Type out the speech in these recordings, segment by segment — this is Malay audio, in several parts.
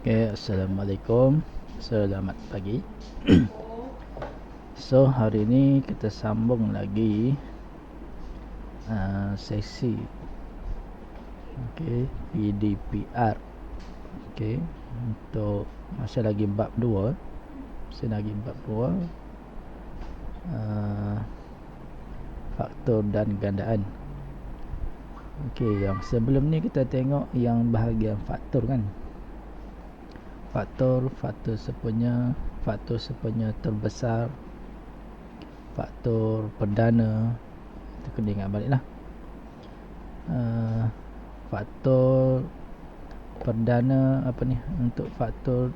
Okay, Assalamualaikum. Selamat pagi. So, hari ini kita sambung lagi sesi PDPR. Okay, untuk masih lagi bab 2. Faktor dan gandaan. Okay, yang sebelum ni kita tengok yang bahagian faktor kan. Faktor sepunya terbesar, faktor perdana, kita kena ingat balik lah. Faktor perdana untuk faktor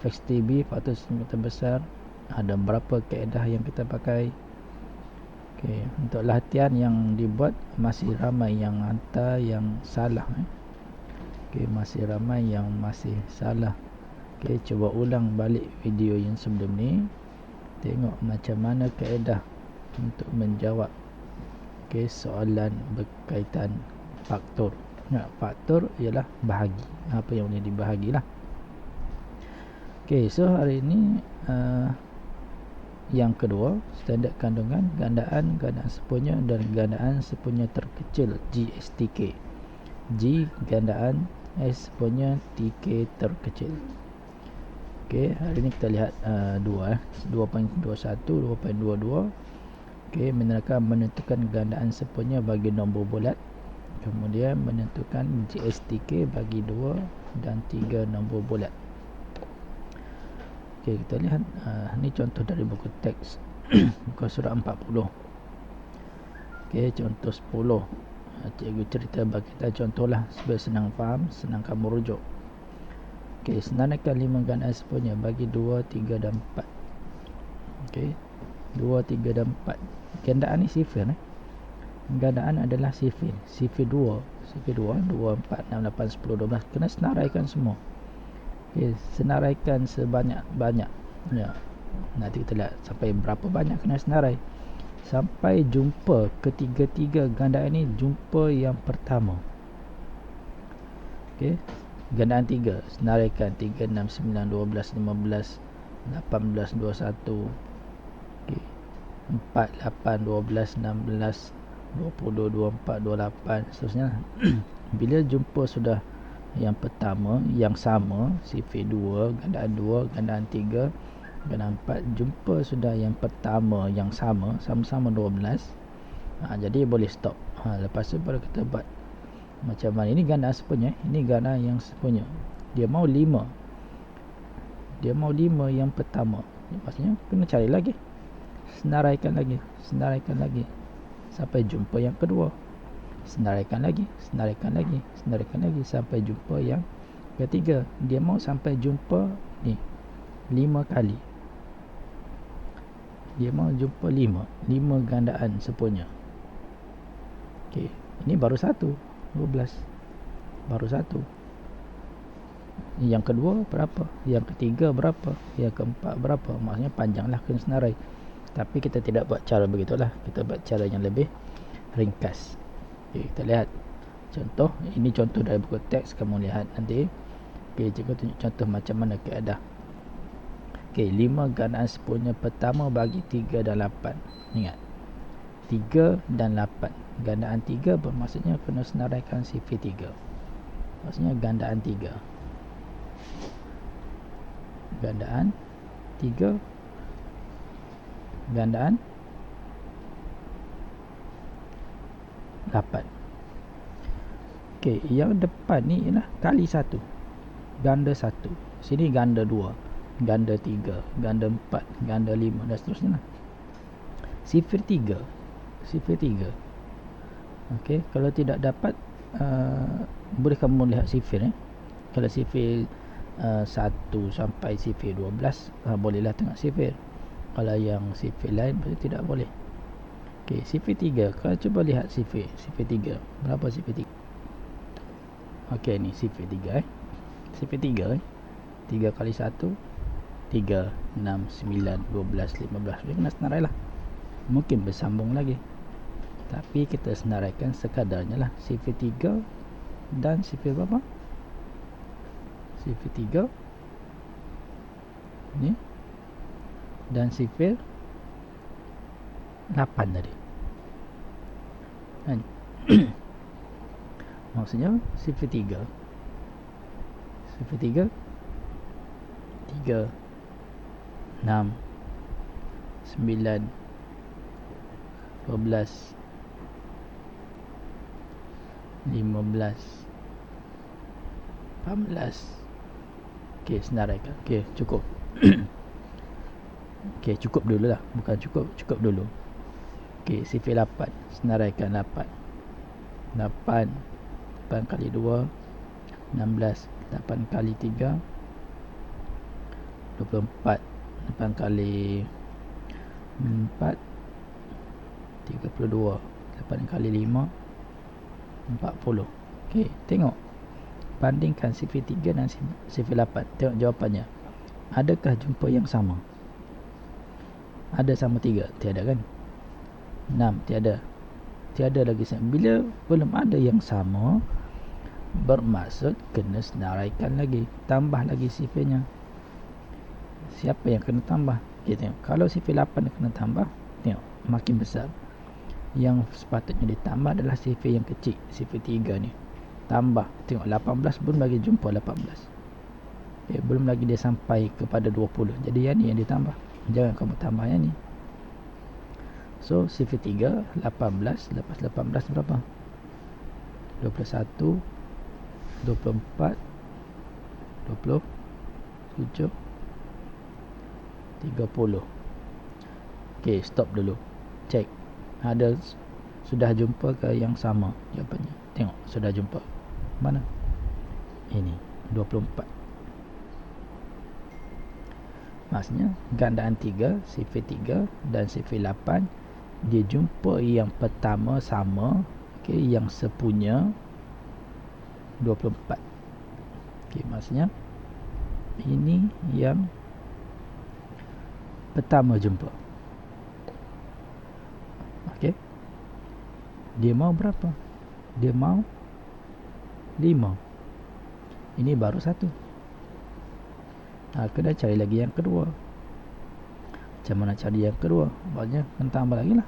FXTB, faktor terbesar, ada berapa kaedah yang kita pakai. Okay, untuk latihan yang dibuat masih ramai yang hantar yang salah. Okay, masih ramai yang masih salah. Okay, cuba ulang balik video yang sebelum ni, tengok macam mana kaedah untuk menjawab soalan berkaitan faktor. Faktor ialah bahagi, apa yang boleh dibahagilah. Okay, so hari ini yang kedua, standard kandungan, gandaan sepunya dan gandaan sepunya terkecil, GSTK. G gandaan, S punya TK terkecil. Okey, hari ini kita lihat 2.21, 2.22. Okey, menentukan gandaan sepunya bagi nombor bulat. Kemudian menentukan GSTK bagi 2 dan 3 nombor bulat. Okey, kita lihat ni contoh dari buku teks muka surat 40. Okey, contoh 10. Cikgu cerita bagi kita contohlah supaya senang faham, senang kamu rujuk. Okey, senaraikan 5 gandaan sepunya bagi 2, 3 dan 4. Okey, 2, 3 dan 4. Gandaan ni sifir. Gandaan adalah sifir. Sifir 2, 2, 4, 6, 8, 10, 12. Kena senaraikan semua. Okey, senaraikan sebanyak-banyak. Ya. Nanti kita lihat sampai berapa banyak kena senarai. Sampai jumpa ketiga-tiga gandaan ini, jumpa yang pertama. Okey, gandaan 3, senaraikan 3, 6, 9, 12, 15, 18, 21. Okey, 4, 8, 12, 16, 20, 24, 28, seterusnya. Bila jumpa sudah yang pertama yang sama, sifir 2, gandaan 2, gandaan 3, gandaan 4, jumpa sudah yang pertama yang sama-sama 12. Jadi boleh stop. Lepas tu baru kita buat macam mana. Ini gandaan sepunya, ini gandaan yang sepunya. Dia mau 5. Dia mau 5 yang pertama. Maksudnya kena cari lagi. Senaraikan lagi sampai jumpa yang kedua. Senaraikan lagi sampai jumpa yang ketiga. Dia mau sampai jumpa ni 5 kali. Dia mau jumpa 5 gandaan sepunya. Okey, ini baru 1, 12. Baru 1. Yang kedua berapa? Yang ketiga berapa? Yang keempat berapa? Maksudnya panjanglah kena senarai. Tapi kita tidak buat cara begitulah. Kita buat cara yang lebih ringkas. Okey, kita lihat contoh. Ini contoh dari buku teks, kamu lihat nanti. Okey, cikgu tunjuk contoh macam mana keadaan. Okey, 5 gandaan sepunya pertama bagi 3 dan 8. Ingat, 3 dan 8. Gandaan 3 bermaksudnya kena senaraikan sifir 3. Maksudnya gandaan 3. Gandaan 3. Gandaan 8. Okey, yang depan ni ialah kali 1. Ganda 1. Sini ganda 2. Ganda 3, ganda 4, ganda 5 dan seterusnya. Sifir 3. Okey, kalau tidak dapat boleh kamu lihat sifir. Kalau sifir 1 sampai sifir 12, bolehlah tengok sifir. Kalau yang sifir lain tidak boleh. Okey, sifir 3. Kalau cuba lihat sifir 3. Berapa sifir 3? Okey, ni sifir 3 Sifir 3 3 kali 1, 3, 6, 9, 12, 15. Dia kena senarai lah. Mungkin bersambung lagi, tapi kita senaraikan sekadarnya lah. Sifir 3 dan sifir berapa? CV3 ni, dan CV 8 tadi kan. Maksudnya CV3 3 6 9 12 15 18. Okey, senaraikan. Okey, cukup. Okey, cukup dulu lah. Bukan cukup, cukup dulu. Okey, CV 8. Senaraikan 8. 8 kali 2 16. 8 kali 3 24. 8 kali 4 32. 8 kali 5 40. Okey, tengok. Bandingkan CV3 dan CV8. Tengok jawapannya. Adakah jumpa yang sama? Ada sama 3? Tiada kan? 6? Tiada. Tiada lagi sama. Bila belum ada yang sama, bermaksud kena senaraikan lagi. Tambah lagi CV-nya. Siapa yang kena tambah? Okay, tengok. Kalau CV8 kena tambah, tengok. Makin besar. Yang sepatutnya ditambah adalah CV yang kecil. CV3 ni. Tambah. Tengok 18 belum lagi jumpa 18. Okay, belum lagi dia sampai kepada 20. Jadi yang ni yang ditambah. Jangan kamu tambah yang ni. So CV3 18 lepas 18 berapa? 21 24 27 30. Okey, stop dulu. Cek. Ada sudah jumpa ke yang sama jawapannya? Tengok, sudah jumpa. Mana? Ini 24. Maksudnya gandaan 3, CV3 dan CV8 dia jumpa yang pertama sama, okey, yang sepunya 24. Okey, maksudnya ini yang pertama jumpa. Okey. Dia mau berapa? Dia mau 5. Ini baru 1. Kena cari lagi yang kedua. Macam mana cari yang kedua? Maksudnya kena tambah lagi lah.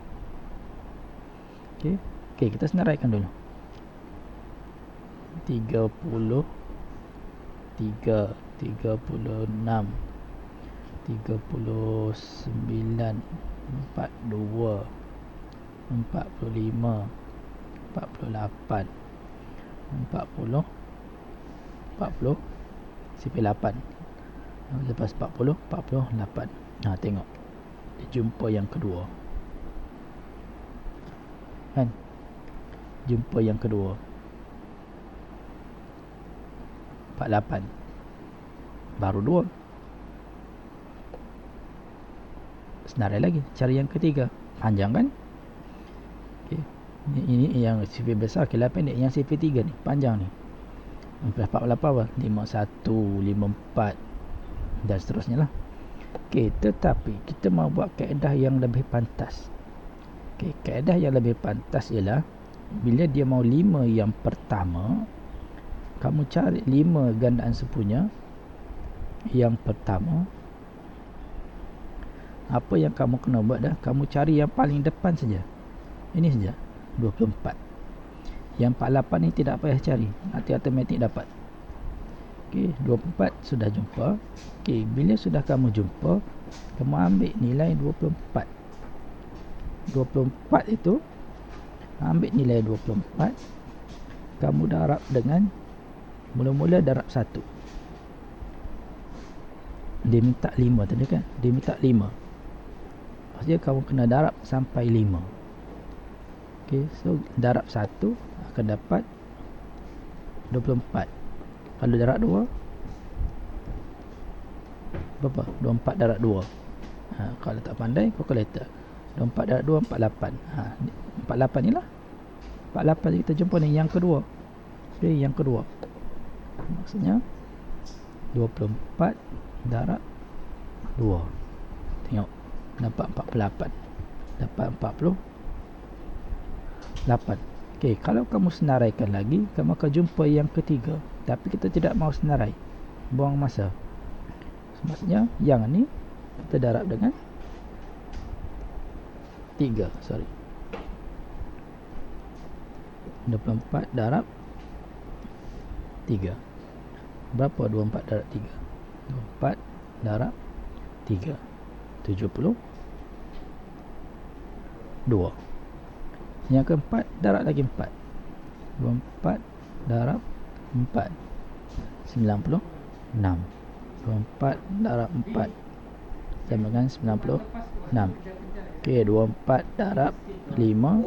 Okey. Okey, kita senaraikan dulu. 33 36 39 42 45 48 40 CV8. Lepas 40 48. Tengok. Dia jumpa yang kedua. Kan? Jumpa yang kedua. 48. Baru 2. Senarai lagi. Cari yang ketiga. Panjang kan? Okay. Ini yang CV besar. Okay, 8 ni. Yang CV3 ni. Panjang ni. 48 apa? 51, 54 dan seterusnya lah. Okay, tetapi kita mau buat kaedah yang lebih pantas. Okay, kaedah yang lebih pantas ialah bila dia mau 5 yang pertama, kamu cari 5 gandaan sepunya yang pertama. Apa yang kamu kena buat dah, kamu cari yang paling depan saja. Ini saja, 24. Yang 48 ni tidak payah cari, nanti automatik dapat. Okey, 24 sudah jumpa. Okey, bila sudah kamu jumpa, kamu ambil nilai 24. 24 itu, ambil nilai 24, kamu darab dengan, mula-mula darab 1. Dia minta 5 tadi kan? Dia minta 5. Maksudnya kamu kena darab sampai 5. Okey, so darab 1 akan dapat 24. Kalau darab 2 berapa? 24 darab 2. Kalau tak pandai, kalkulator. 24 darab 2 48. 48 ni lah. 48 kita jumpa ni yang kedua. Okey, yang kedua. Maksudnya 24 darab 2. Tengok, dapat 48. Dapat 48. Okey, kalau kamu senaraikan lagi, kamu akan jumpa yang ketiga. Tapi kita tidak mahu senarai. buang masa. Maksudnya yang ni kita darab dengan 3, 24 darab 3. Berapa 24 darab 3? 24 darab 3, 72. Yang keempat darab lagi 4. 24 darab 4, 96. 24 darab 4 sama dengan 96. Okey, 24 darab 5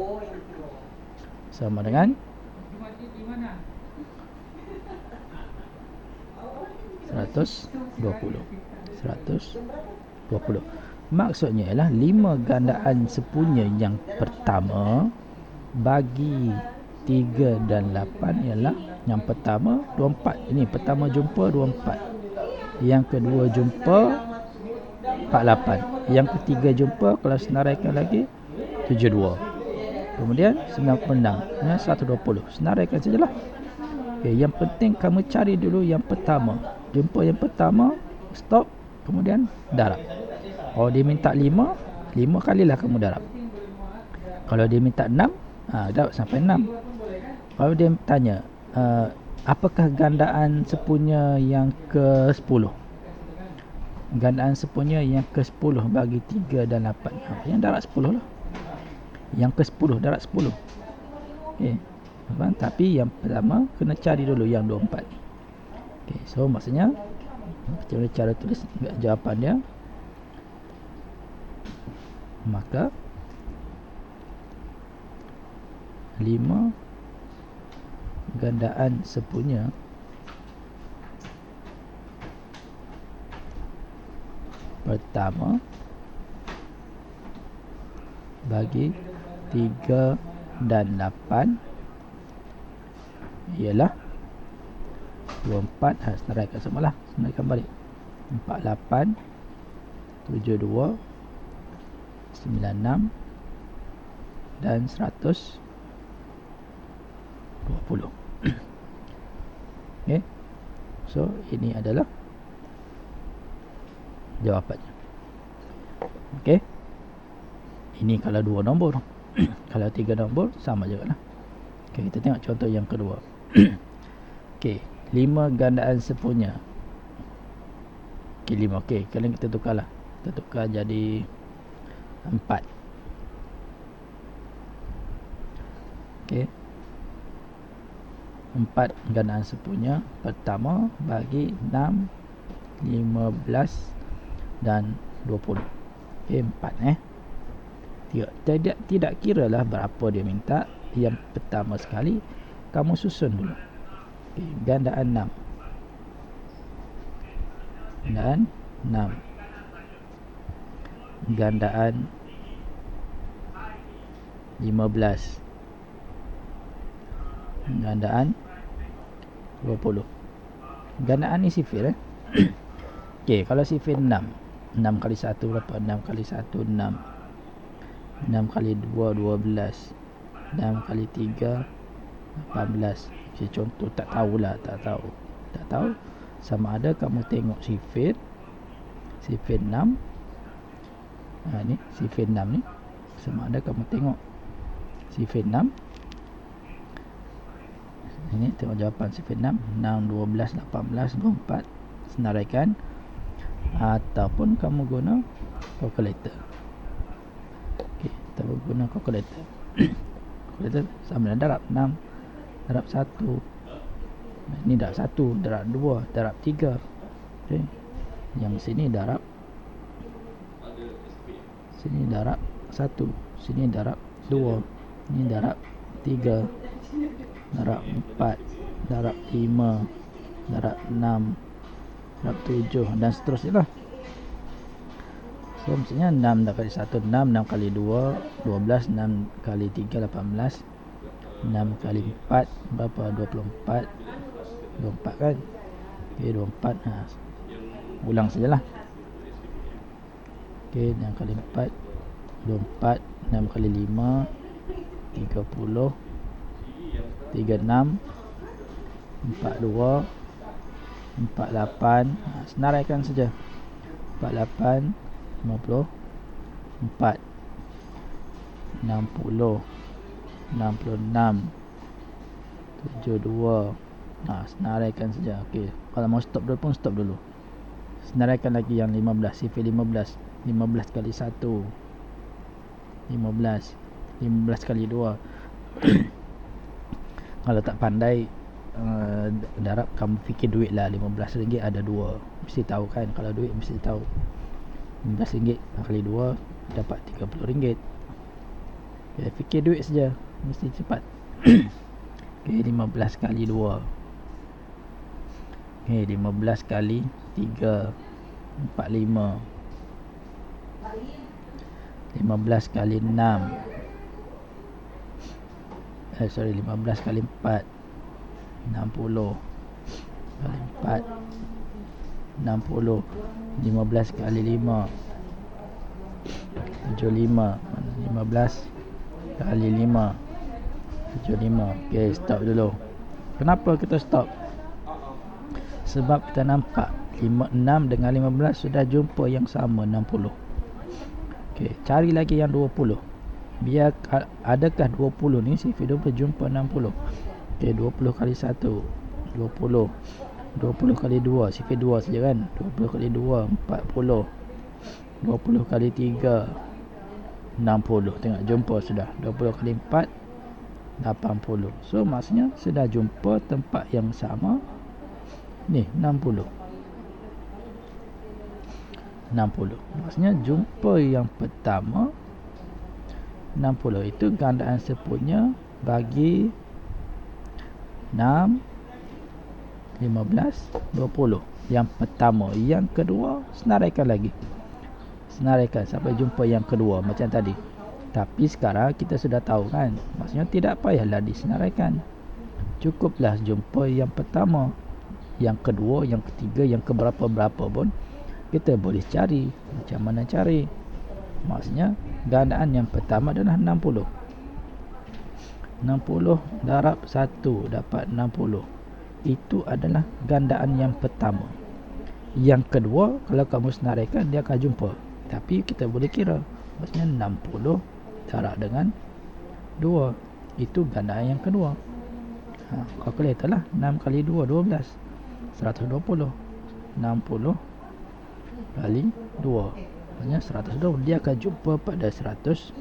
sama dengan 120. 120. Maksudnya ialah 5 gandaan sepunya yang pertama bagi 3 dan 8 ialah yang pertama 24. Ini pertama jumpa 24. Yang kedua jumpa 48. Yang ketiga jumpa kalau senaraikan lagi 72. Kemudian 96. Ya, 120. Senaraikan sajalah. Okay, yang penting kamu cari dulu yang pertama. Jumpa yang pertama, stop, kemudian darab. Kalau dia minta 5 kalilah kamu darab. Kalau dia minta 6, darab sampai 6. Kalau dia tanya, apakah gandaan sepunya yang ke-10? Gandaan sepunya yang ke-10 bagi 3 dan 8. Yang darab 10 lah. Yang ke-10 darab 10. Okey. Tapi yang pertama kena cari dulu yang 24. Okey, so maksudnya macam mana cara tulis jawapan dia? Maka 5 gandaan sepunya pertama bagi 3 dan 8 ialah 24. Senaraikan semalah. Senaraikan balik. 48 72 96 dan 120. Okay. So ini adalah jawapannya. Okay. Ini kalau 2 nombor. Kalau 3 nombor sama juga lah. Okay, kita tengok contoh yang kedua. Okay, 5 gandaan sepunya. Okay, 5. Okay, kalian kita tukarlah. Kita tukar jadi 4. Okay, 4 gandaan sepunya pertama bagi 6, 15 dan 20. Okay, 4 Tidak kira lah berapa dia minta. Yang pertama sekali kamu susun dulu. Okay, gandaan 6 dan 6. Gandaan 15. Gandaan 20. Gandaan ni sifir Okey, kalau sifir 6 kali 1 berapa? 6 kali 1 6. 6 kali 2 12. 6 kali 3 18. Okay, contoh tak tahulah, tak tahu sama ada kamu tengok sifir 6. Ni sifir 6 ni sama ada kamu tengok sifir 6. Ini tengok jawapan sifir 6 12 18 24. Senaraikan ataupun kamu guna calculator. Okey, kita guna calculator. Calculator sama dengan darab 6 darab 1. Ini darab 1, darab 2, darab 3. Okey. Yang sini darab, sini darab 1, sini darab 2, ini darab 3, darab 4, darab 5, darab 6, darab 7 dan seterusnya lah. So maksudnya 6 kali 1 6, 6 kali 2 12, 6 kali 3 18, 6 kali 4 berapa? 24 kan. Okay, 24. Ulang sajalah. Okay, 6 kali 4 24, 6 kali 5 30, 36, 42, 48. Senaraikan saja. 48, 54, 60, 66, 72. Senaraikan saja. Okey, kalau mau stop dulu pun stop dulu. Senaraikan lagi yang 15, sifar 15. 15 kali 1 15, 15 kali 2. Kalau tak pandai darab, kamu fikir duit lah. RM15 ada 2. Mesti tahu kan, kalau duit mesti tahu. RM15 kali 2 dapat RM30. Okay, fikir duit saja, mesti cepat. Okay, 15 kali 2. Okay, 15 kali 3, 45. 15 kali 6, 15 kali 4, 60 kali 4, 60. 15 kali 5, 75. 15 kali 5, 75. Okay, stop dulu. Kenapa kita stop? Sebab kita nampak 6 dengan 15 sudah jumpa yang sama, 60. Okay, cari lagi yang 20. Biar adakah 20 ni sifar 20 jumpa 60. Okay, 20 kali 1, 20. 20 kali 2, sifar 2 saja kan. 20 kali 2, 40. 20 kali 3, 60. Tengok, jumpa sudah. 20 kali 4, 80. So maksudnya sudah jumpa tempat yang sama. Ni 60. 60. Maksudnya jumpa yang pertama 60. Itu gandaan sepunya bagi 6, 15, 20. Yang pertama. Yang kedua senaraikan lagi. Senaraikan sampai jumpa yang kedua macam tadi. Tapi sekarang kita sudah tahu kan, maksudnya tidak payahlah disenaraikan. Cukuplah jumpa yang pertama, yang kedua, yang ketiga, yang keberapa-berapa pun kita boleh cari. Macam mana cari? Maksudnya gandaan yang pertama adalah 60. 60 darab 1 dapat 60. Itu adalah gandaan yang pertama. Yang kedua, kalau kamu senaraikan, dia akan jumpa. Tapi kita boleh kira. Maksudnya 60 darab dengan 2. Itu gandaan yang kedua. Kalkulator lah. 6 kali 2, 12. 120. 60 kali 2. Maksudnya 120. Dia akan jumpa pada 120.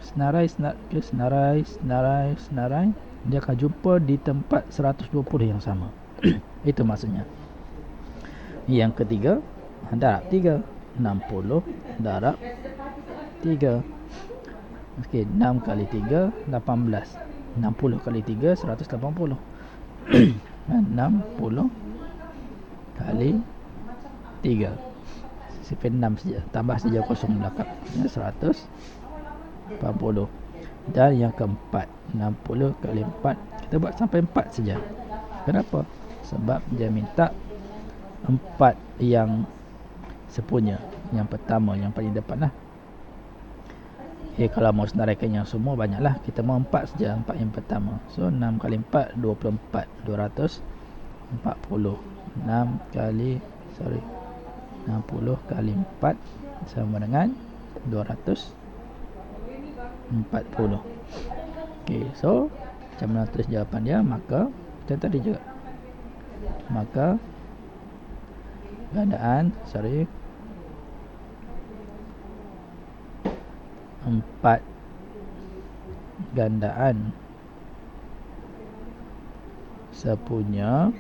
Senarai. Dia akan jumpa di tempat 120 yang sama. Itu maksudnya. Yang ketiga, darab 3. 60 darab 3. Okey, 6 kali 3, 18. 60 kali 3, 180. 60 kali 3. Sifar 6 saja. Tambah saja kosong belakang. 140. Dan yang keempat, 60 kali 4. Kita buat sampai 4 saja. Kenapa? Sebab dia minta 4 yang sepunya. Yang pertama, yang paling depan lah. Kalau mau senaraikan yang semua, banyaklah. Kita mau 4 saja, 4 yang pertama. So 6 kali 4, 24. 240. 60 kali 4 sama dengan 240. Okay, so macam mana tulis jawapan dia? Maka macam tadi juga. Maka gandaan 4 gandaan sepunya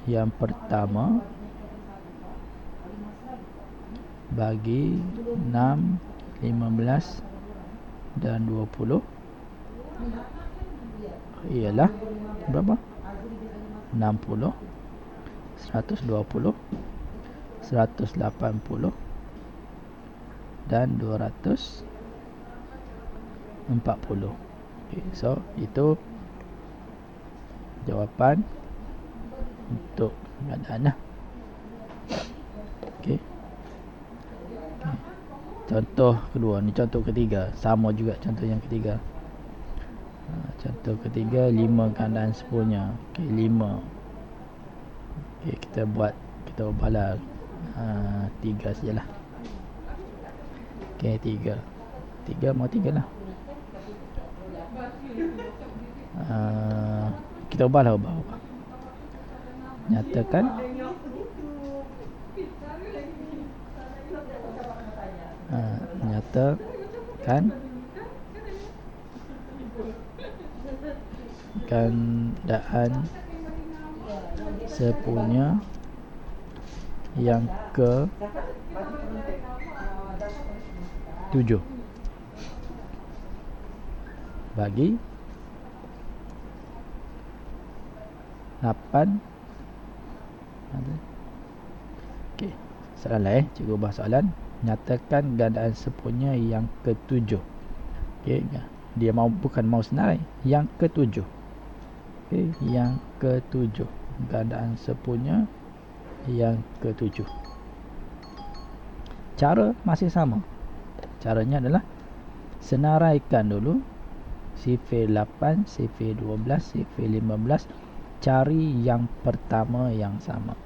yang pertama bagi 6, 15 dan 20 ialah berapa? 60, 120, 180 dan 240. Okay, so itu jawapan untuk gandaan lah. Okay. Contoh kedua, ni contoh ketiga. Sama juga contoh yang ketiga. Contoh ketiga, 5 gandaan 10-nya. Okey, 5. Okey, kita ubahlah 3 sajalah. Okey, 3. 3 mau 3 lah. Kita ubah. Nyatakan gandaan sepunya yang ke 7 bagi 8. Okey, soalan cikgu ubah soalan. Nyatakan gandaan sepunya yang ke-7. Okey, dia bukan mau senarai, yang ke-7. Okey, yang ke-7. Gandaan sepunya yang ke-7. Cara masih sama. Caranya adalah senaraikan dulu sifir 8, sifir 12, sifir 15. Cari yang pertama yang sama.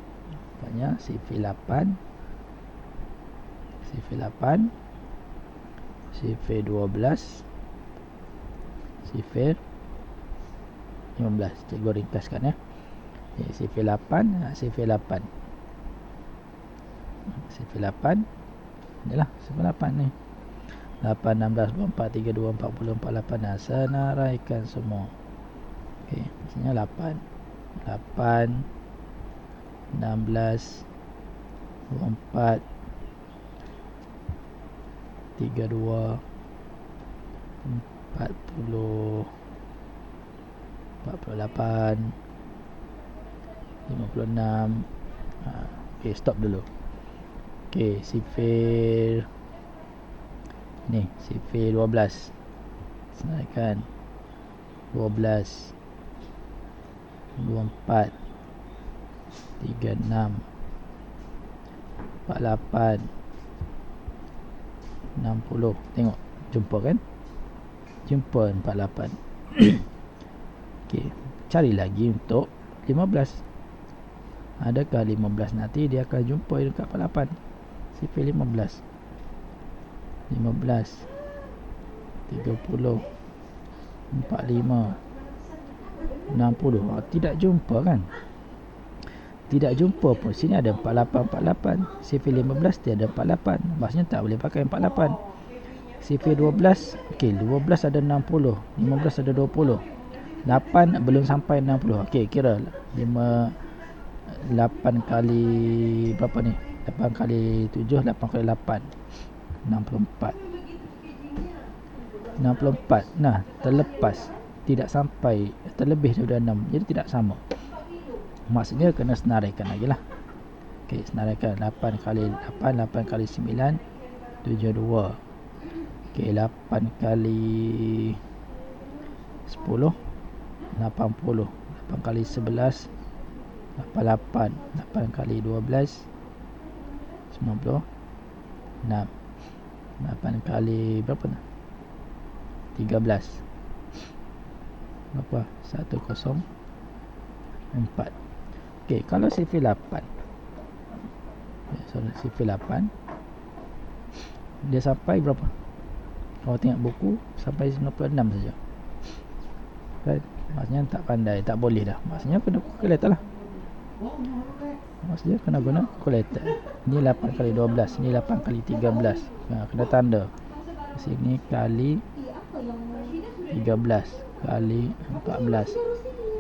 Maksudnya sifir 8, sifir 12, sifir 15. Cikgu ringkaskan ya. Sifir 8, sifir 8. Sifir 8. Inilah sifir 8 ni. 8, 16, 24, 32, 40, 48. Senaraikan semua. Okey, maksudnya 8, 16, 24, 32, 40, 48, 56. Okey, stop dulu. Okey, sifir 12. Senaraikan 12, 24, 36, 48, 60. Tengok, jumpa kan? Jumpa 48. Okey, cari lagi untuk 15. Adakah 15 nanti dia akan jumpa dekat 48? Sifir 15, 30, 45, 60. Tidak jumpa kan? Tidak jumpa pun. Sini ada 48. Sifir 15 dia ada 48. Maksudnya tak boleh pakai 48. Sifir 12. Okey, 12 ada 60, 15 ada 20. 8 belum sampai 60. Okey, kira 8 kali berapa ni? 8 kali 7, 8 kali 8, 64. 64. Nah, terlepas, tidak sampai, terlebih daripada 6. Jadi tidak sama. Maksudnya kena senaraikan lagi lah. Okey, senaraikan 8 kali 8, 8 kali 9, 72. Okey, 8 kali 10, 80. 8 kali 11, 88. 8 kali 12, 96. 8 kali berapa nak? 13. Berapa? 104. Okey, kalau sifir 8. Sifir 8. Dia sampai berapa? Kalau tengok buku sampai 96 saja. Kan? Maksudnya tak pandai, tak boleh dah. Maksudnya kena calculator lah. Maksudnya kena guna calculator. Ni 8 kali 12, ni 8 kali 13. Kena tanda. Sini kali 13 kali 14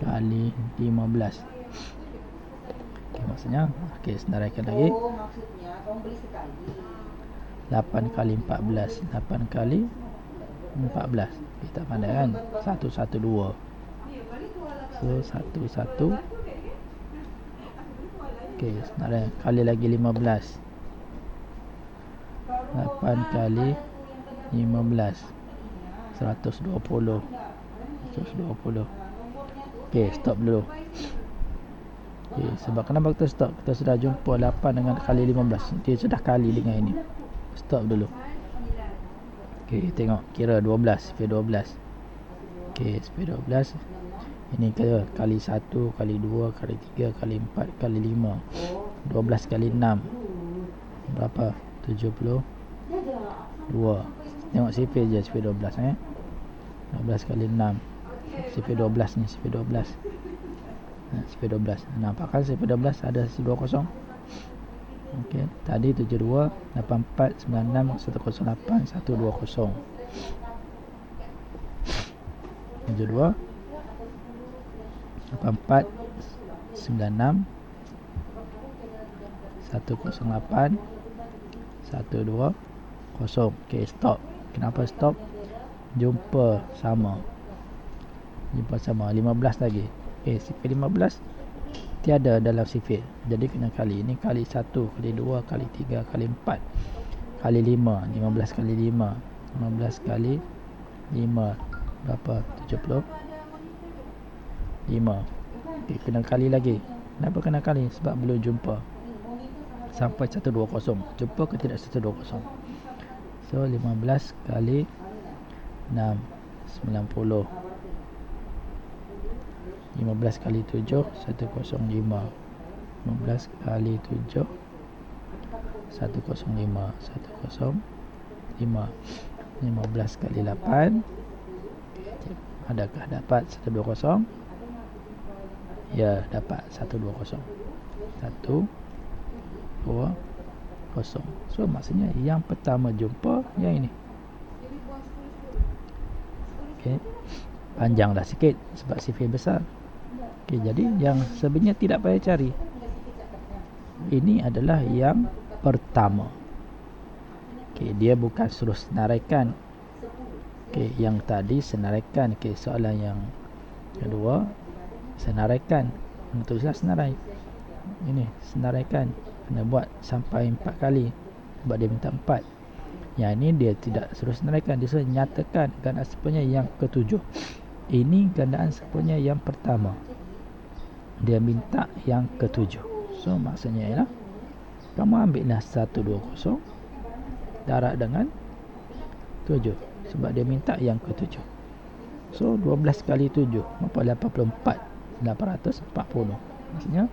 kali 15. Okey, maksudnya senaraikan lagi. 8 kali 14, 8 kali 14. Kita pandai kan? 112. So 11. Okey, senaraikan kali lagi 15. 8 kali 15, 120. 120. Okey, stop dulu. Okey, sebab kenapa kita stop? Kita sudah jumpa 8 dengan kali 15. Dia sudah kali dengan ini. Stop dulu. Okey, tengok, kira 12, sifir 12. Okey, SP 12 ini kali 1, kali 2, kali 3, kali 4, kali 5, 12 kali 6 berapa? 72. Tengok sifir je SP 12 12 kali 6 CP 12 ni, CP 12 CP 12. Nampak kan CP 12 ada 20. Okey, tadi 72 84 96 108 120. 72 84 96 108 120. Okey, stop. Kenapa stop? Jumpa sama 15 lagi. Okey, sifir 15 tiada dalam sifir, jadi kena kali. Ini kali 1, kali 2, kali 3, kali 4, kali 5, 15 kali 5, 15 kali 5 berapa? 75. Okey, kena kali lagi. Kenapa kena kali? Sebab belum jumpa sampai 120. Jumpa ke tidak 120? So 15 kali 6 90. 15 kali 7 105. 15 kali 7 105 105. 15 kali 8, adakah dapat 120? Ya, dapat 120. 120. So maksudnya yang pertama jumpa yang ini. Okey, panjanglah sikit sebab sifir besar. Okey, jadi yang sebenarnya tidak payah cari. Ini adalah yang pertama. Okey, dia bukan suruh senaraikan. Okey, yang tadi senaraikan. Okey, soalan yang kedua senaraikan. Tulislah senarai. Ini senaraikan. Kena buat sampai 4 kali sebab dia minta 4. Yang ini dia tidak suruh senaraikan, dia suruh nyatakan gandaan sempurna yang ketujuh. Ini gandaan sempurna yang pertama, dia minta yang ketujuh. So maksudnya ialah kamu ambillah 120 darab dengan 7 sebab dia minta yang ketujuh. So 12 kali 7 berapa? 84. 840. Maksudnya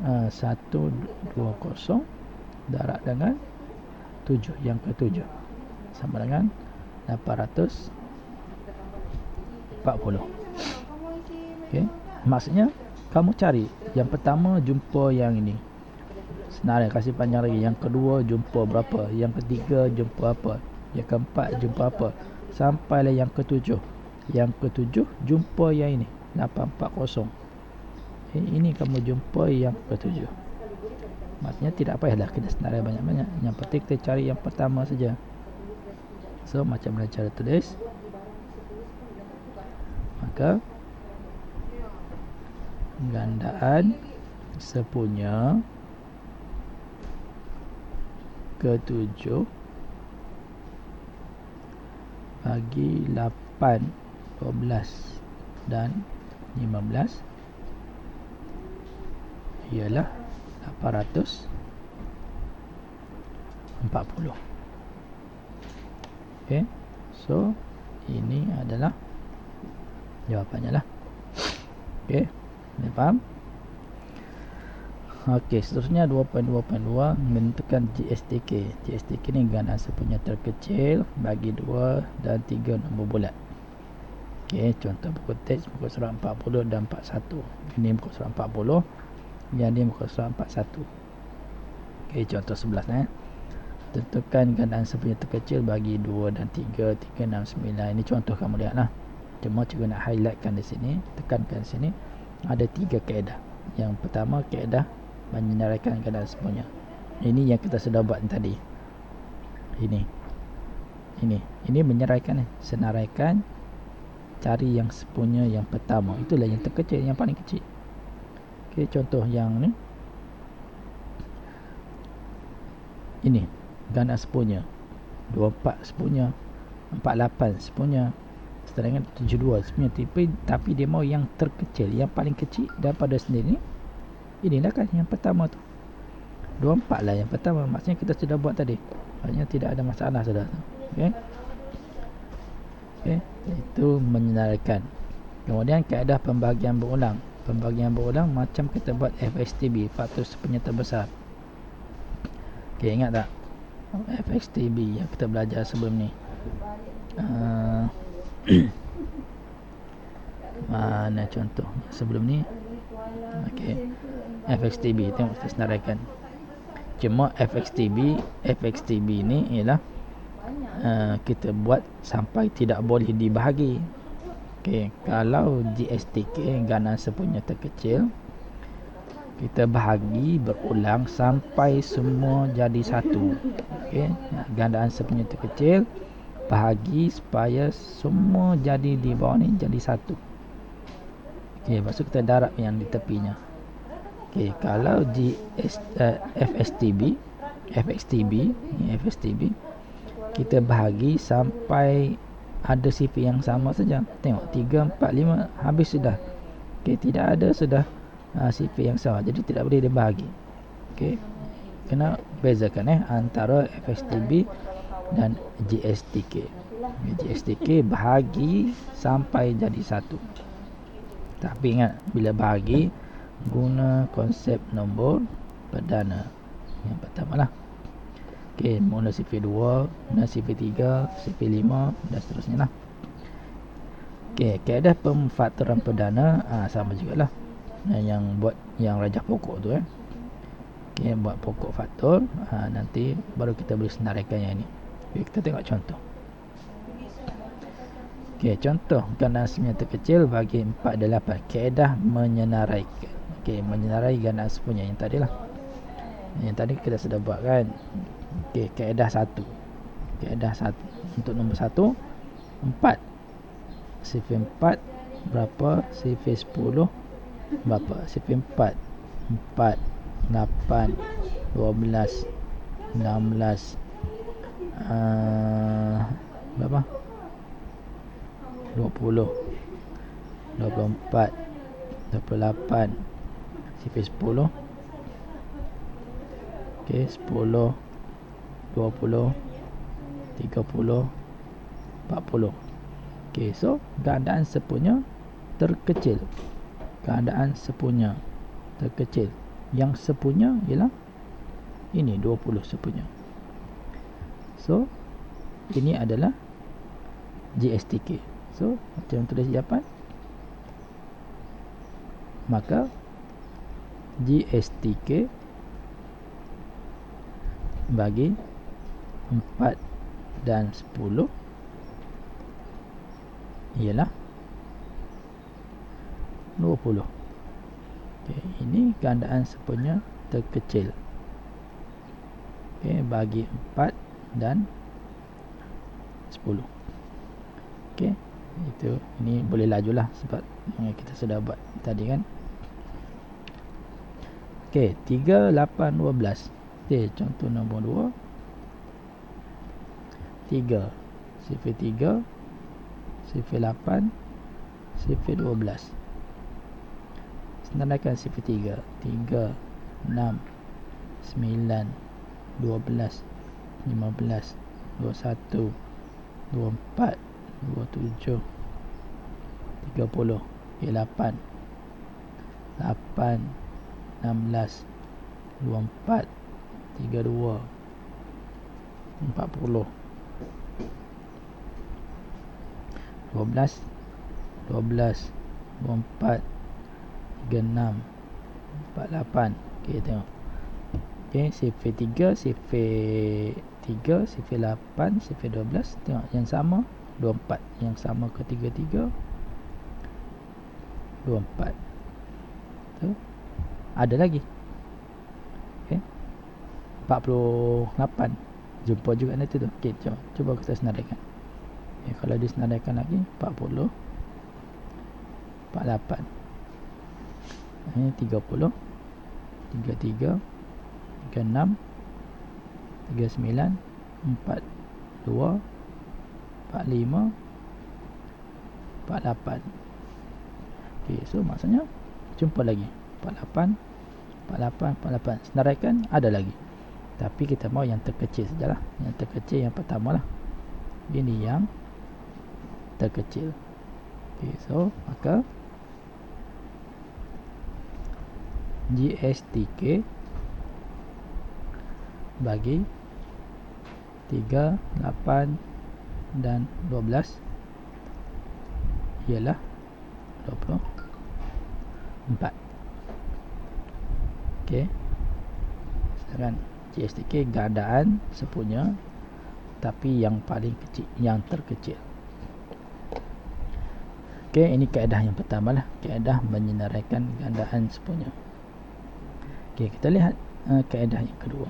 120 darab dengan 7 yang ketujuh sama dengan 840. Okey, maksudnya kamu cari yang pertama jumpa yang ini, senarai kasih panjang lagi. Yang kedua jumpa berapa? Yang ketiga jumpa apa? Yang keempat jumpa apa? Sampailah yang ketujuh. Yang ketujuh jumpa yang ini 840. Ini kamu jumpa yang ketujuh. Maksudnya tidak payahlah kita senarai banyak-banyak. Yang penting kita cari yang pertama saja. So macam mana cara tulis? Maka gandaan sepunya ketujuh bagi 8, 12 dan 15 ialah 840. Okey, so ini adalah jawapannya lah. Okey, ini faham? Okey, seterusnya 2.2.2 menentukan GSTK. GSTK ni gandaan sepunya terkecil bagi 2 dan 3 nombor bulat. Okey, contoh buku teks muka surat 40 dan 41. Ini muka surat 40, yang ni muka surat 41. Okey, contoh 11 tentukan gandaan sepunya terkecil bagi 2 dan 3, 3, 6, 9. Ini contoh kamu lihatlah. Cuma cikgu nak highlightkan di sini, tekankan di sini ada 3 kaedah. Yang pertama kaedah menyenaraikan gandaan sepunya. Ini yang kita sudah buat tadi. Ini menyeraikan, senaraikan, cari yang sepunya yang pertama. Itulah yang terkecil, yang paling kecil. Okey, contoh yang ni. Ini gandaan sepunya 24 sepunya, 48 sepunya, sedangkan 72 sepunya. Tapi dia mau yang terkecil, yang paling kecil daripada sendiri. Inilah kan yang pertama tu, 24 lah yang pertama. Maksudnya kita sudah buat tadi, maksudnya tidak ada masalah sudah tu. Okey, Itu menyenaraikan. Kemudian kaedah pembagian berulang. Pembagian berulang macam kita buat FSTB, faktor sepenyerta besar. Okey, ingat tak FSTB yang kita belajar sebelum ni? Mana contoh sebelum ni? Okey, FXTB tengok kita senaraikan. Cuma FXTB ni ialah kita buat sampai tidak boleh dibahagi. Okey, kalau GSTK gandaan sepenuhnya terkecil, kita bahagi berulang sampai semua jadi satu. Okey, gandaan sepenuhnya terkecil, bahagi supaya semua jadi di bawah ni jadi satu. Okey, lepas tu kita darab yang di tepinya. Okey, kalau FXTB kita bahagi sampai ada sifar yang sama saja. Tengok 3, 4, 5 habis sudah. Okey, tidak ada sudah sifar yang sama. Jadi tidak boleh dibahagi. Okey. Kena bezakan antara FXTB dan GSTK. GSTK bahagi sampai jadi satu. Tapi ingat, bila bahagi guna konsep nombor perdana. Yang pertama lah. Okey, mula sifar 2, mula sifar 3, sifar 5 dan seterusnya lah. Okey, kaedah pemfaktoran perdana sama jugalah. Yang buat yang rajah pokok tu Okey, buat pokok faktor. Nanti baru kita boleh senaraikan yang ni. Okey, kita tengok contoh. Okey, contoh gandaan sepenuhnya terkecil bagi 4 dan 8. Kaedah menyenaraikan. Okey, menyenarai gandaan sepenuhnya yang tadi lah. Yang tadi kita sudah buat kan. Okey, kaedah 1. Kaedah 1 untuk nombor 1 4. Sifar 4 berapa? Sifar 10 berapa? Sifar 4 4 8 12 16 berapa? 20 24 28 sifar 10. Okey, 10 20 30 40. Okey, so gandaan sepenuhnya terkecil. Gandaan sepenuhnya terkecil. Yang sepenuhnya ialah ini 20 sepenuhnya. So ini adalah GSTK. So macam tulis jawapan, maka GSTK bagi 4 dan 10 ialah 20. Okay, ini gandaan sepenuhnya terkecil. Okay, bagi 4 dan 10. Okay, itu ini boleh lajulah sebab kita sudah buat tadi kan. Okay, 3, 8, 12. Okay, contoh nombor 2. 3 sifar 3 sifar 8 sifar 12. Senaraikan sifar 3 3 6 9 12 15 21 24 27 30. Okay, 8 8 16 24 32 40 12 12 24 36 48. Okey, tengok. Okey, sifar 3 sifar 3 sifar 8 sifar 12. Tengok yang sama 24. Yang sama ketiga-tiga 24. Tu ada lagi. Okey, 48. Jumpa juga nanti tu. Okey, cuba kita senaraikan. Okay, kalau disenaraikan lagi 40 48. Ini 30 33 36 39 42 45 48. Okey, so maksudnya jumpa lagi 48 48 48. Senaraikan ada lagi. Tapi kita mau yang terkecil sajalah. Yang terkecil yang pertama lah. Ini yang terkecil. Okay, so maka GSTK bagi 3, 8 dan 12 ialah 24. Okey. Sekarang GSTK gandaan sepunya, tapi yang paling kecil, yang terkecil. Okey, ini kaedah yang pertama lah, kaedah menyenaraikan gandaan sepunya. Okey, kita lihat kaedah yang kedua.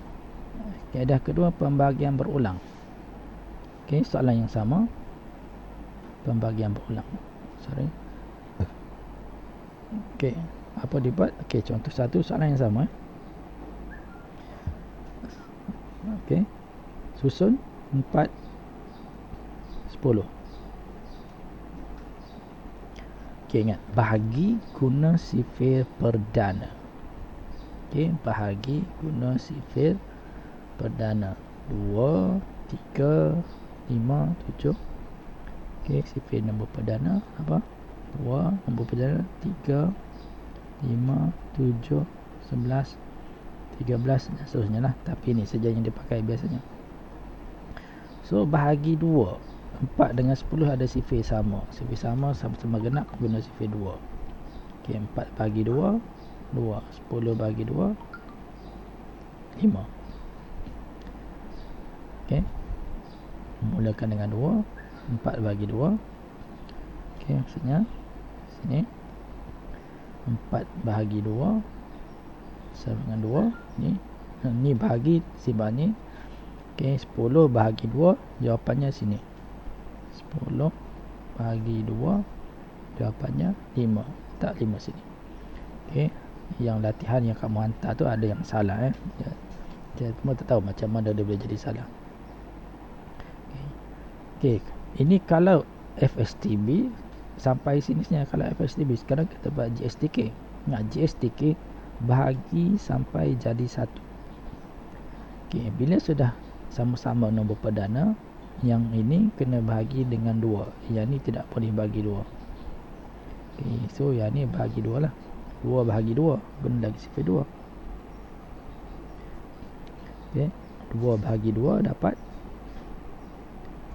Kaedah kedua, pembahagian berulang. Okey, soalan yang sama, pembahagian berulang. Sorry. Okey, apa dibuat? Okey, contoh satu, soalan yang sama. Okey, susun 4, 10. Okey, ingat, bahagi guna sifir perdana. Okey, bahagi guna sifir perdana. 2, 3, 5, 7. Okey, sifir nombor perdana apa? 2, nombor perdana 3, 5, 7, 11, 13 dan seterusnya lah. Tapi ini saja yang dipakai biasanya. So, bahagi 2. 4 dengan 10 ada sifir sama. Sifir sama, sama-sama genap, guna sifir 2. Okey, 4 bagi 2, 2. 10 bagi 2, 5. Okey, mulakan dengan 2. 4 bagi 2. Okey, maksudnya sini 4 bahagi 2 sama dengan 2. Ni bahagi simpan ni. Okey, 10 bahagi 2, jawapannya sini. 10 bahagi 2, jawapannya 5. Tak 5 sini. Okey, yang latihan yang kamu hantar tu ada yang salah Saya pun tak tahu macam mana dia boleh jadi salah. Okey, ini kalau FSTB sampai sini saja. Kalau FSTB, sekarang kita buat GSTK. Nah, GSTK bahagi sampai jadi 1. Okey, bila sudah sama-sama nombor perdana, yang ini kena bahagi dengan 2. Yang ni tidak boleh bagi 2. Okey, so yang ni bahagi 2 lah. 2 bahagi 2, guna lagi sifir 2. Okey, 2 bahagi 2 dapat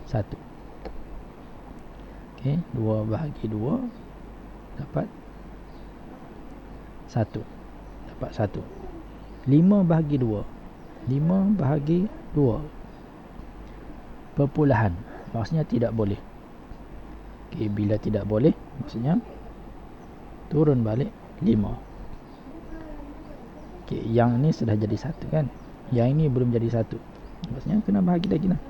1. Okey, 2 bahagi 2 dapat 1. Dapat 1. 5 bahagi 2. 5 bahagi 2. Perpulahan. Maksudnya tidak boleh. Okey, bila tidak boleh, maksudnya turun balik 5. Okey, yang ni sudah jadi 1 kan? Yang ini belum jadi 1. Maksudnya kena bahagi lagi lah.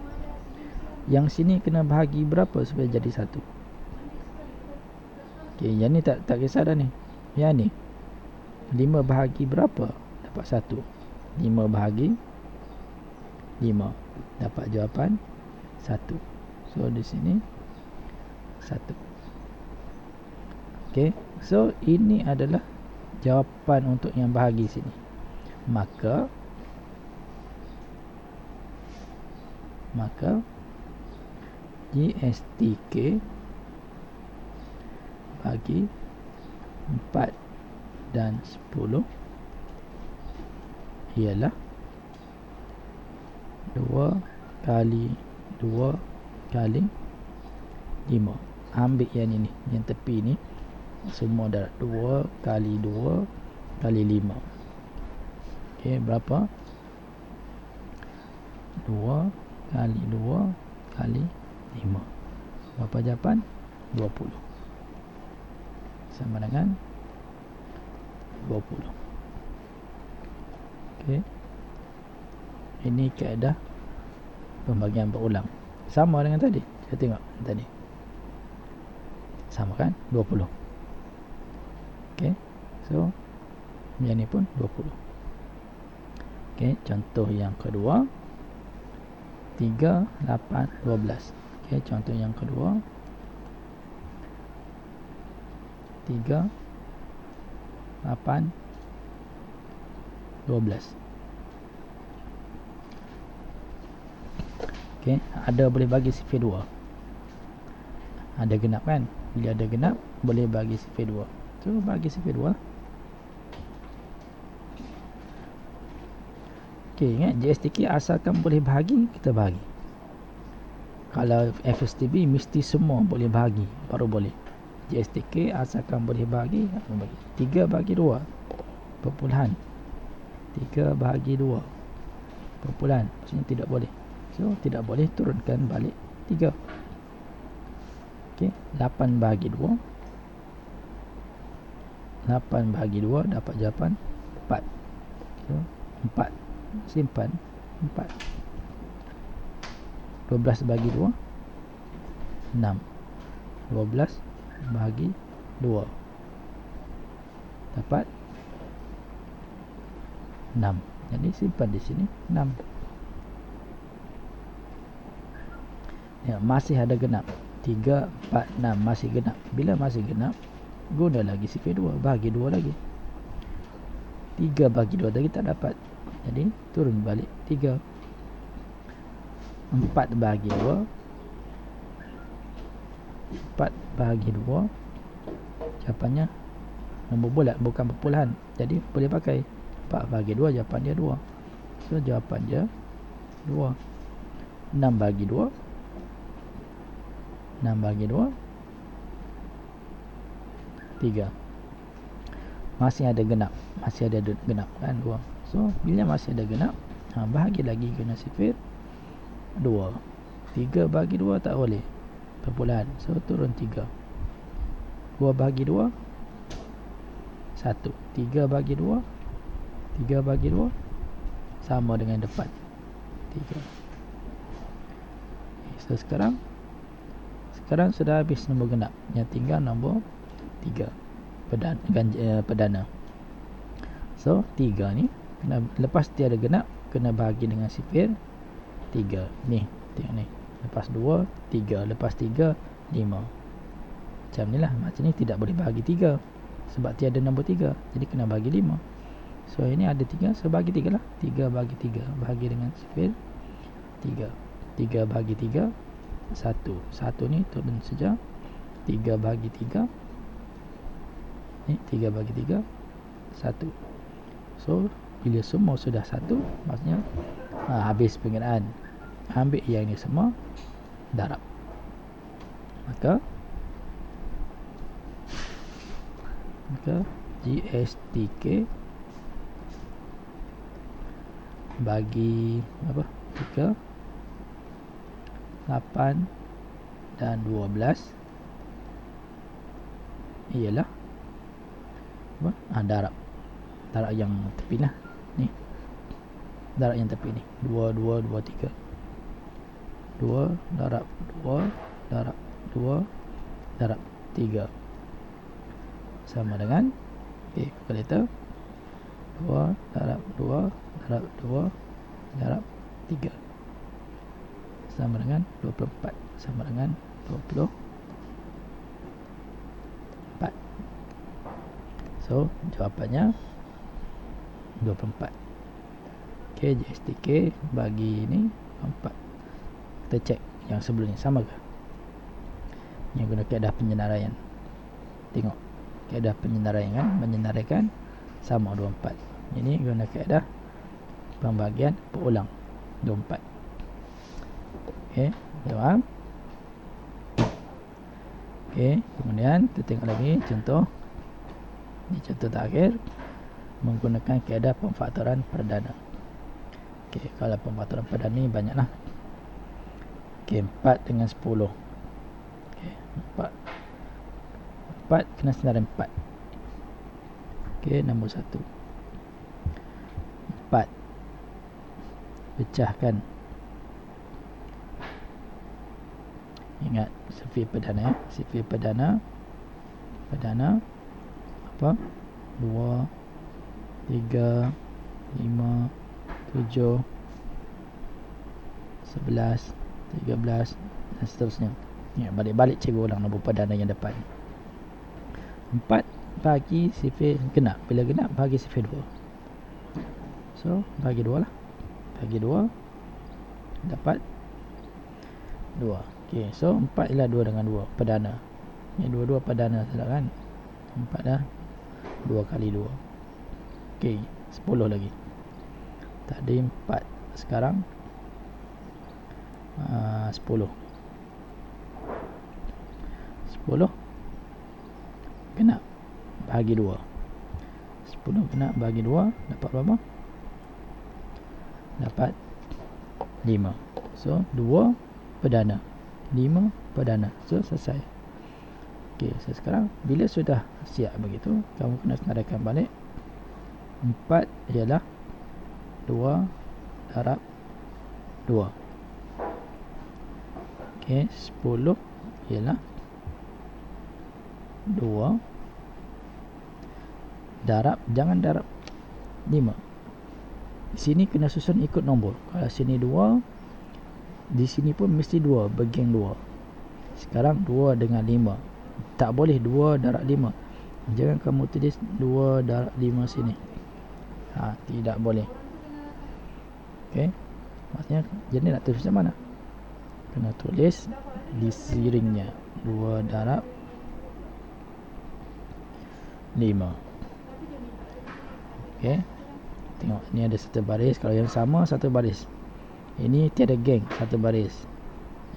Yang sini kena bahagi berapa supaya jadi 1? Okey, yang ni tak kisah dah ni. Yang ni 5 bahagi berapa? Dapat 1. 5 bahagi 5 dapat jawapan 1. So di sini 1. Okey, so ini adalah jawapan untuk yang bahagi sini. Maka GSTK bagi 4 dan 10 ialah 2 kali 2 kali 5. Ambil yang ini, yang tepi ni, semua dah 2 kali 2 kali 5. Okey, berapa? 2 kali 2 kali 5. Berapa jawapan? 20. Sama dengan 20. Okey. Ini kaedah pembagian berulang. Sama dengan tadi. Kita tengok tadi. Sama kan? 20. Okey. So, yang ni pun 20. Okey, contoh yang kedua. 3, 8, 12. Okey, contoh yang kedua. 3, 8, 12. Okey, ada boleh bagi sifir 2. Ada genap kan? Bila ada genap, boleh bagi sifir 2. So, bagi sifir 2. Okay, ingat JSTK asalkan boleh bahagi, kita bahagi. Kalau FSTB mesti semua boleh bahagi, baru boleh. JSTK asalkan boleh bahagi, bagi 3 bagi 2 perpuluhan 3 bahagi 2 perpuluhan, maksudnya tidak boleh. So, tidak boleh, turunkan balik 3. Okay, 8 bahagi 2 8 bahagi 2 dapat jawapan 4. So, 4 simpan 4. 12 bahagi 2 6. 12 bahagi 2 dapat 6. Jadi simpan di sini 6. Ya, masih ada genap. 3, 4, 6 masih genap. Bila masih genap, guna lagi sifir 2, bahagi 2 lagi. 3 bagi 2 tadi tak dapat. Jadi turun balik 3. 4 bahagi 2 4 bahagi 2 jawapannya nombor bulat, bukan perpuluhan. Jadi boleh pakai 4 bahagi 2, jawapan dia 2. So, jawapan dia 2. 6 bahagi 2 6 bahagi 2 3. Masih ada genap. Masih ada genap kan 2. So, bila masih ada genap, bahagi lagi guna sifir 2. 3 bagi 2 tak boleh, perpuluhan. So, turun 3. 2 bagi 2 1. 3 bagi 2 3 bagi 2 sama dengan depan 3. So, sekarang sudah habis nombor genap. Yang tinggal nombor 3 perdana. So, 3 ni kena, lepas tiada genap, kena bahagi dengan sifir 3. Ni, tengok ni. Lepas 2, 3. Lepas 3, 5. Macam ni lah. Macam ni tidak boleh bahagi 3 sebab tiada nombor 3. Jadi kena bahagi 5. So, ini ada 3. So, bahagi 3 lah. 3 bagi 3. Bahagi dengan sifir 3. 3 bagi 3 1. 1 ni turun saja. 3 bagi 3 ni, 3 bagi 3 1. So, bila semua sudah 1, maksudnya habis penggunaan. Ambil yang ni semua, darab. Maka JSTK bagi apa? 3, 8 dan 12 ialah apa? Darab. Darab yang tepi lah. Ni. Darab yang tepi ni. 2, 2, 2, 3. 2 darab 2 darab 2 darab 3 sama dengan, okay, kalkulator, 2 darab 2 darab 2 darab 3 sama dengan 24, sama dengan 24. So, jawapannya 24. Okay, JSTK bagi ni 4. Kita cek yang sebelum ni sama ke? Yang guna kaedah penyenaraian. Tengok kaedah penyenaraian kan, menyenaraikan sama 24. Ini guna kaedah pembagian berulang 24. Okey, faham? Okey, kemudian kita tengok lagi contoh. Ini contoh terakhir menggunakan kaedah pemfaktoran perdana. Okey, kalau pemfaktoran perdana ni banyaklah. Okey, 4 dengan 10. Okey, 4 kena senarai 4. Okey, nombor 1. 4 pecahkan. Ingat sifir perdana ya. Sifir perdana apa? 2 3 5 7 11 13 dan seterusnya. Ya, balik-balik cikgu ulang nombor perdana yang depan. 4 bagi sifir genap. Bila genap, bagi sifir 2. So, bagi 2 lah. Bagi 2 dapat 2. Okey, so 4 ialah 2 dengan 2 perdana. Ni dua-dua perdana salah kan. 4 dah 2 kali 2. Okey, 10 lagi. Tadi 4, sekarang 10. 10 kena bagi 2. 10 kena bagi 2 dapat berapa? Dapat 5. So 2 perdana, 5 perdana. So selesai. Okey, so sekarang bila sudah siap begitu, kamu kena senaraikan balik. 4 ialah 2 darab 2. Okey, 10 ialah 2 darab, jangan darab 5. Di sini kena susun ikut nombor. Kalau sini 2, di sini pun mesti 2, bagian 2. Sekarang 2 dengan 5. Tak boleh 2 darab 5. Jangan kamu tulis 2 darab 5 sini. Tidak boleh. Okey. Maksudnya jadi nak tulis macam mana? Kena tulis di siringnya 2 darab 5. Okey. Tengok ni ada satu baris. Kalau yang sama satu baris. Ini tiada geng, satu baris.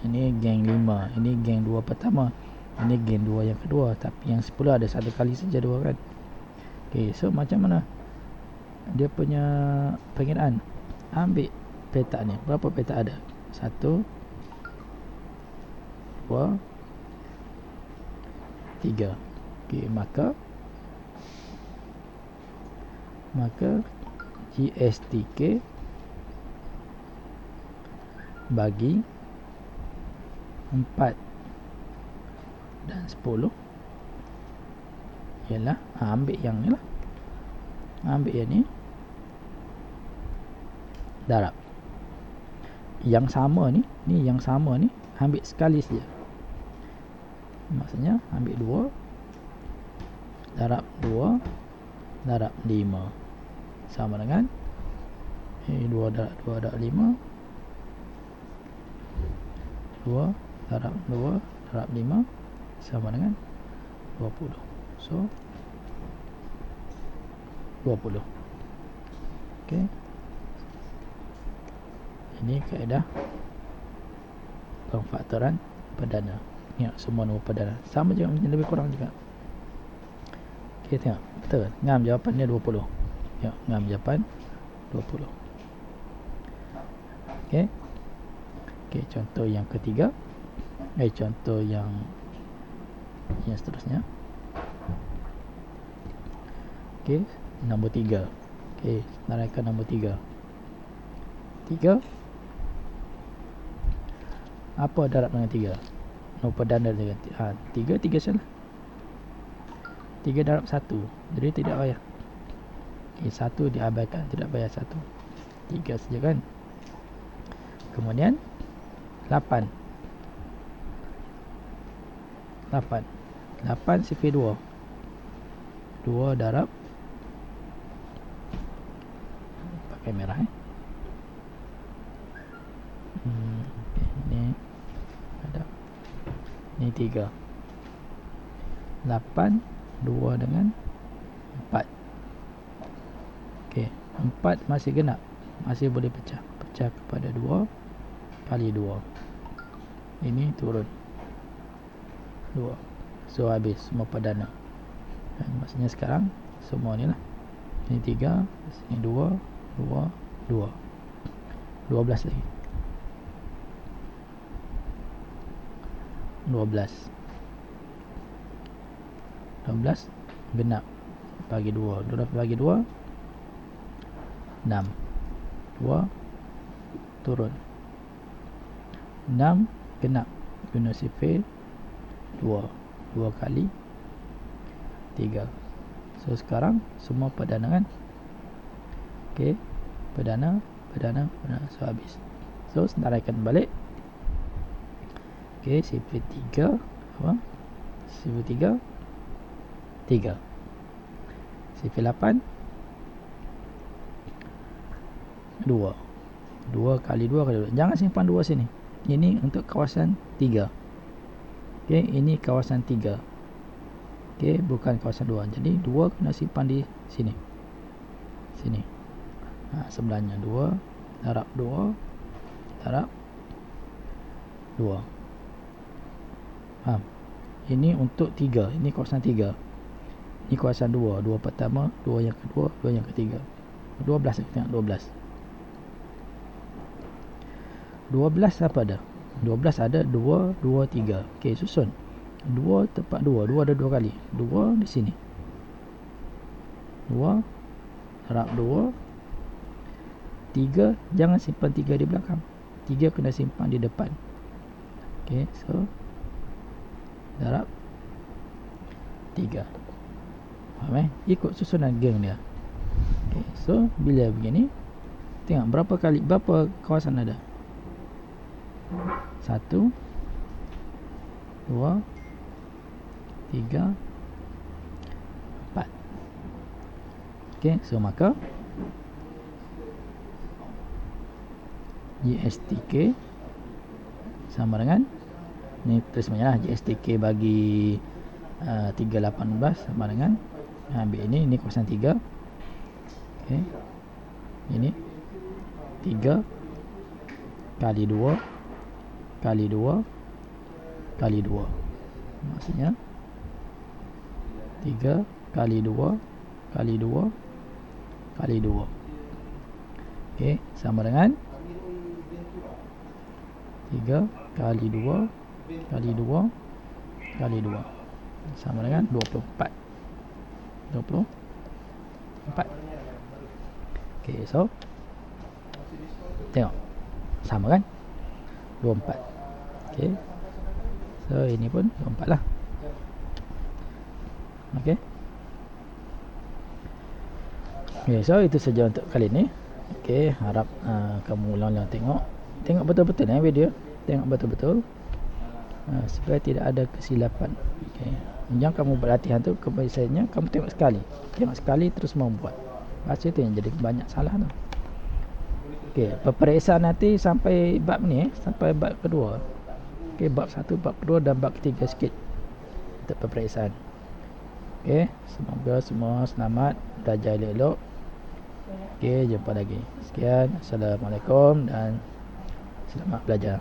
Ini geng 5. Ini geng 2 pertama. Ini geng 2 yang kedua. Tapi yang 10 ada satu kali saja 2 kan. Okey, so macam mana dia punya pengiraan? Ambil peta ni. Berapa peta ada? 1, 2, 3. Okey, maka GSTK bagi 4 dan 10 ialah, ambil yang ni lah, ambil yang ni darab yang sama ni, yang sama ni ambil sekali saja. Maksudnya ambil 2 darab 2 darab 5 sama dengan 2 darab 2 darab 5, 2 darab 2 darab 5 sama dengan 20. So 20. Okey. Ini kaedah pemfaktoran perdana. Ya, semua nombor perdana. Sama juga, lebih kurang juga. Okey, tengok. Betul. Ngam jawapannya 20. Ya, ngam jawapan 20. Okey. Okey, contoh yang ketiga. Contoh yang seterusnya. Okey, nombor 3. Okey, senaraikan nombor 3. 3 apa darab dengan 3? Nombor perdana dengan 3 salah. 3 darab 1. Jadi tidak payah. Okey, 1 diabaikan, tidak payah 1. 3 saja kan. Kemudian 8 sifir 2. 2 darab, pakai merah ini ada, ini 3. 8 2 dengan 4. Okey, 4 masih genap, masih boleh pecah kepada 2 kali 2. Ini turun 2. So habis semua perdana. Maksudnya sekarang semua ni lah. Ini 3, ini 2, 2, 2. 12 lagi. 12 genap bagi 2. 12 bagi 2 6. 2 turun. 6 genap guna sifir 2. 2 kali 3. So sekarang semua perdana kan. Okey, perdana. So habis. So senaraikan balik. Okey, sifir 3 apa? Sifir 3 3. Sifir 8 2. 2 kali 2 kali 2. Jangan simpan 2 sini. Ini untuk kawasan 3. Okey, ini kawasan 3. Okey, bukan kawasan 2. Jadi 2 kena simpan di sini. Sini. Sebelahnya 2, darab 2, darab 2. Faham? Ini untuk 3. Ini kawasan 3. Ini kawasan 2. 2 pertama, 2 yang kedua, 2 yang ketiga. 12 kita tengok 12. 12 apa ada? 12 ada 2, 2, 3. Okey, susun. 2 tempat 2. 2 ada 2 kali. 2 di sini. 2 darab 2. 3 jangan simpan 3 di belakang. 3 kena simpan di depan. Okey, so darab 3. Faham Ikut susunan geng dia. Okay, so bila begini, tengok berapa kawasan ada. 1, 2, 3, 4. Okay, so maka GSTK sama dengan ni tulisnya lah, GSTK bagi 318 sama dengan ambil ini kawasan 3. Okey. Ini 3 kali 2 kali 2 kali 2. Maksudnya 3 kali 2 kali 2 kali 2. Okey, sama dengan 3 kali 2 kali 2 kali 2 sama dengan 24. Okey, so tengok sama kan 24. Okey, so ini pun 24 lah. Okey. Okey, so itu saja untuk kali ni. Okey, harap kamu ulang-ulang tengok betul-betul video. Tengok betul-betul supaya tidak ada kesilapan. Okey, yang kamu berlatihan tu kebiasaannya kamu tengok sekali terus membuat. Masa tu yang jadi banyak salah tu. Okey, peperiksaan nanti sampai bab ni sampai bab kedua. Okey, bab 1, bab kedua dan bab ketiga sikit untuk peperiksaan. Okey, semoga semua selamat, belajar elok-elok. Okey, jumpa lagi. Sekian, Assalamualaikum dan selamat belajar.